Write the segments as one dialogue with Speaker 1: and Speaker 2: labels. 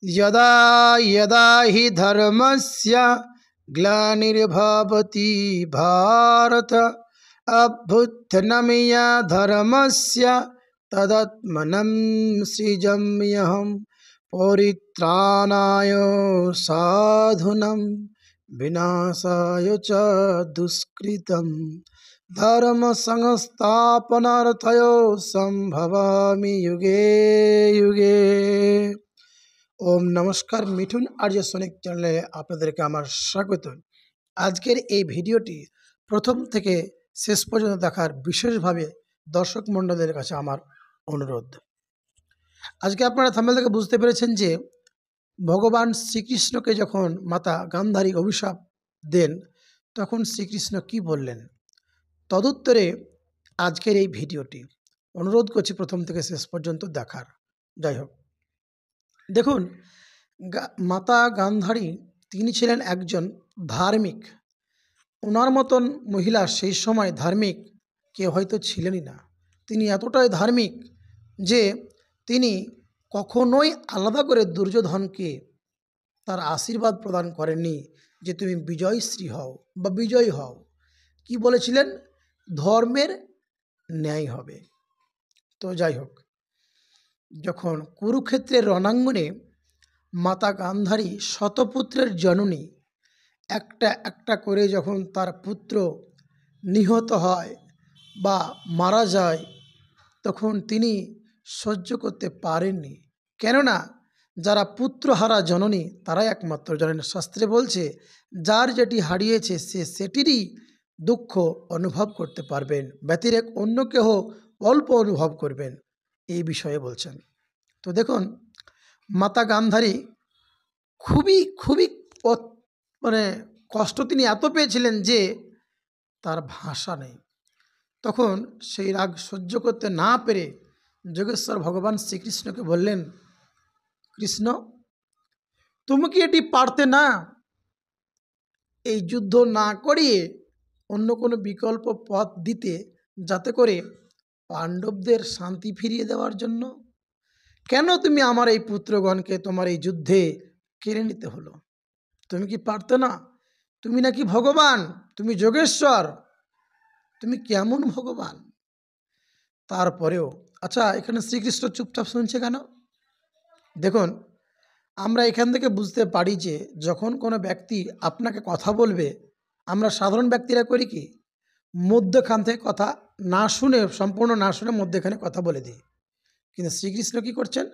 Speaker 1: यदा यदा हि धर्मस्य ग्लानिर्भवति भारत अभ्युत्थनमधर्मस्य तदात्मनं सृजाम्यहं परित्राणाय साधूनां विनाशाय च दुष्कृतं धर्म संस्थापनार्थाय संभवामि युगे युगे। ओम नमस्कार मिठुन आर्य सोनिक चैनले आपनादेरके आमार स्वागत। आजकेर এই ভিডিওটি प्रथम থেকে শেষ পর্যন্ত দেখার বিশেষভাবে দর্শক মণ্ডলীর কাছে আমার অনুরোধ। আজকে আপনারা থাম্বনেল থেকে বুঝতে পেরেছেন যে ভগবান শ্রীকৃষ্ণকে যখন মাতা গান্ধারী অভিশাপ দেন তখন শ্রীকৃষ্ণ কি বললেন, তদুত্তরে আজকের এই ভিডিওটি। অনুরোধ করছি প্রথম থেকে শেষ পর্যন্ত দেখার। যাই হোক, দেখুন, মাতা গান্ধারী তিনি ছিলেন একজন ধার্মিক। ওনার মতন মহিলা সেই সময় ধার্মিক কেউ হয়তো ছিলেনই না। তিনি এতটাই ধার্মিক যে তিনি কখনোই আলাদা করে দুর্যোধনকে তার আশীর্বাদ প্রদান করেননি যে তুমি বিজয়শ্রী হও বা বিজয়ী হও। কি বলেছিলেন? ধর্মের ন্যায় হবে। তো যাই হোক, যখন কুরুক্ষেত্রের রণাঙ্গনে মাতা গান্ধারী শতপুত্রের জননী একটা একটা করে যখন তার পুত্র নিহত হয় বা মারা যায় তখন তিনি সহ্য করতে পারেননি। কেননা যারা পুত্রহারা জননী তারাই একমাত্র জানেন। শাস্ত্রে বলছে যার যেটি হারিয়েছে সে সেটিরই দুঃখ অনুভব করতে পারবেন, ব্যতিরেক অন্য কেহ অল্প অনুভব করবেন, এই বিষয়ে বলছেন। তো দেখুন, মাতা গান্ধারী খুবই খুবই মানে কষ্ট তিনি এত পেয়েছিলেন যে তার ভাষা নেই। তখন সেই রাগ সহ্য করতে না পেরে যোগেশ্বর ভগবান শ্রীকৃষ্ণকে বললেন, কৃষ্ণ তুমি কি এটি পারতে না এই যুদ্ধ না করিয়ে অন্য কোনো বিকল্প পথ দিতে, যাতে করে পাণ্ডবদের শান্তি ফিরিয়ে দেওয়ার জন্য? কেন তুমি আমার এই পুত্রগণকে তোমার এই যুদ্ধে কেড়ে নিতে হলো? তুমি কি পারতে না? তুমি নাকি ভগবান, তুমি যোগেশ্বর, তুমি কেমন ভগবান? তারপরেও আচ্ছা, এখানে শ্রীকৃষ্ণ চুপচাপ শুনছে কেন? দেখুন, আমরা এখান থেকে বুঝতে পারি যে যখন কোনো ব্যক্তি আপনাকে কথা বলবে, আমরা সাধারণ ব্যক্তিরা করি কি, মধ্যখান থেকে কথা না শুনে, সম্পূর্ণ না শুনে মধ্যখানে কথা বলে দিই। কিন্তু শ্রীকৃষ্ণ কি করছেন?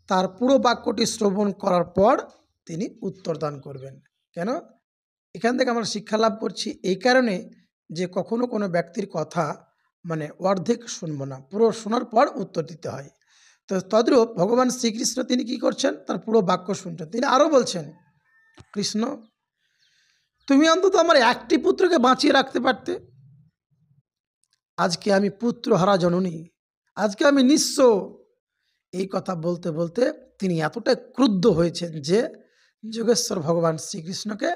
Speaker 1: তার পুরো বাক্যটি শ্রবণ করার পর তিনি উত্তর দান করবেন। কেন? এখান থেকে আমরা শিক্ষা লাভ করছি এই কারণে যে কখনো কোনো ব্যক্তির কথা মানে অর্ধেক শুনবো না, পুরো শোনার পর উত্তর দিতে হয়। তো তদ্রূপ ভগবান শ্রীকৃষ্ণ তিনি কি করছেন? তার পুরো বাক্য শুনছেন। তিনি আরও বলছেন, কৃষ্ণ তুমি অন্তত আমার একটি পুত্রকে বাঁচিয়ে রাখতে পারতে। আজকে আমি পুত্রহারা জননী, আজকে আমি নিঃস্ব। এই কথা বলতে বলতে তিনি এতটাই ক্রুদ্ধ হয়েছেন যে যোগেশ্বর ভগবান শ্রীকৃষ্ণকে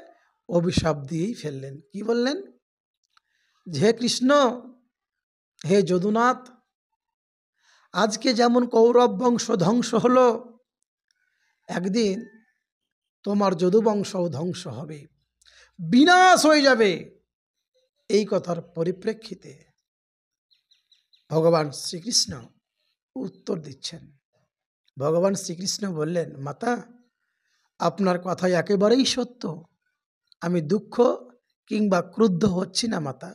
Speaker 1: অভিশাপ দিয়েই ফেললেন। কি বললেন? হে কৃষ্ণ, হে যদুনাথ, আজকে যেমন কৌরব বংশ ধ্বংস হলো, একদিন তোমার যদুবংশও ধ্বংস হবে, বিনাশ হয়ে যাবে। এই কথার পরিপ্রেক্ষিতে ভগবান শ্রীকৃষ্ণ উত্তর দিচ্ছেন। ভগবান শ্রীকৃষ্ণ বললেন, মাতা আপনার কথা একেবারেই সত্য। আমি দুঃখ কিংবা ক্রুদ্ধ হচ্ছি না মাতা,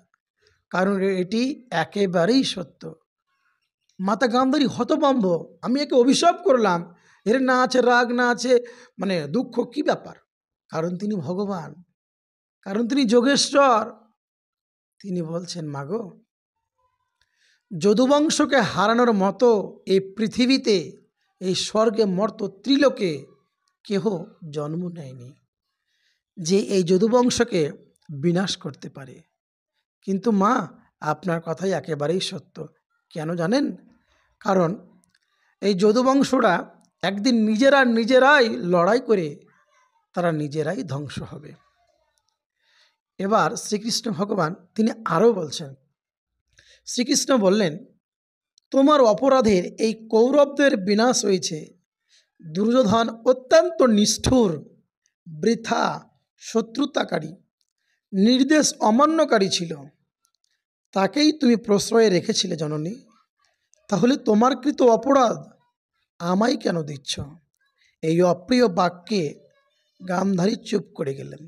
Speaker 1: কারণ এটি একেবারেই সত্য। মাতা গান্ধারী হতভম্ব, আমি একে অভিশাপ করলাম, এর না আছে রাগ, না আছে মানে দুঃখ, কি ব্যাপার? কারণ তিনি ভগবান, কারণ তিনি যোগেশ্বর। তিনি বলছেন, মাগো যদুবংশকে হারানোর মতো এই পৃথিবীতে, এই স্বর্গে মর্ত ত্রিলোকে কেহ জন্ম নেয়নি যে এই যদুবংশকে বিনাশ করতে পারে। কিন্তু মা আপনার কথাই একেবারেই সত্য। কেন জানেন? কারণ এই যদুবংশরা একদিন নিজেরাই লড়াই করে তারা নিজেরাই ধ্বংস হবে। এবার শ্রীকৃষ্ণ ভগবান তিনি আরও বলছেন। শ্রীকৃষ্ণ বললেন, তোমার অপরাধের এই কৌরবদের বিনাশ হয়েছে, দুর্যোধন অত্যন্ত নিষ্ঠুর, বৃথা, শত্রুতাকারী, নির্দেশ অমান্যকারী ছিল, তাকেই তুমি প্রশ্রয়ে রেখেছিলে জননী। তাহলে তোমার কৃত অপরাধ আমায় কেন দিচ্ছ? এই অপ্রিয় বাক্যে গান্ধারী চুপ করে গেলেন।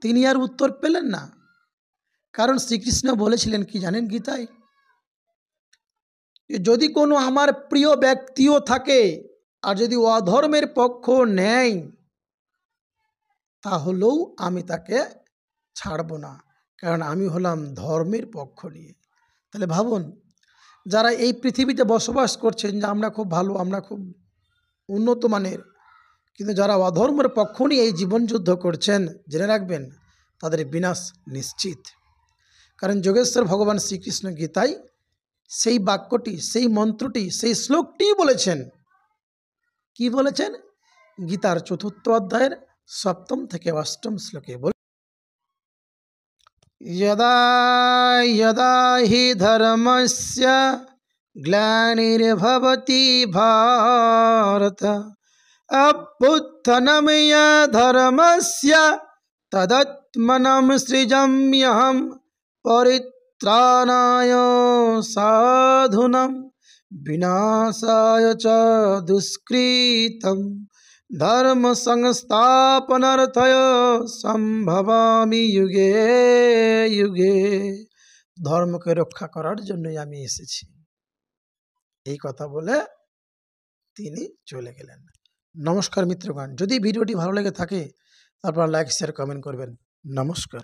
Speaker 1: তিনি আর উত্তর পেলেন না, কারণ শ্রীকৃষ্ণ বলেছিলেন কি জানেন গীতায়, যদি কোনো আমার প্রিয় ব্যক্তিও থাকে আর যদি অধর্মের পক্ষ নেয়, তাহলেও আমি তাকে ছাড়ব না, কারণ আমি হলাম ধর্মের পক্ষ নিয়ে। তাহলে ভাবুন, যারা এই পৃথিবীতে বসবাস করছেন যে আমরা খুব ভালো, আমরা খুব উন্নত মানের, কিন্তু যারা অধর্মের পক্ষ নিয়ে এই জীবনযুদ্ধ করছেন, জেনে রাখবেন তাদের বিনাশ নিশ্চিত। কারণ যোগেশ্বর ভগবান শ্রীকৃষ্ণ গীতায় সেই বাক্যটি, সেই মন্ত্রটি, সেই শ্লোকটি বলেছেন। কি বলেছেন? গীতার 4th অধ্যায়ের 7ম থেকে 8ম শ্লোকে বল, यदा यदा हि धर्मस्य ग्लानिर्भवति भारत अभ्युत्थनमधर्मस्य तदात्मनं सृजाम्यहं परित्राणाय साधूनां विनाशाय च दुष्कृतं धर्म संस्थापनार्थाय সম্ভবামি যুগে যুগে। ধর্মকে রক্ষা করার জন্যই আমি এসেছি। এই কথা বলে তিনি চলে গেলেন। নমস্কার মিত্রগণ, যদি ভিডিওটি ভালো লেগে থাকে তারপর লাইক, শেয়ার, কমেন্ট করবেন। নমস্কার।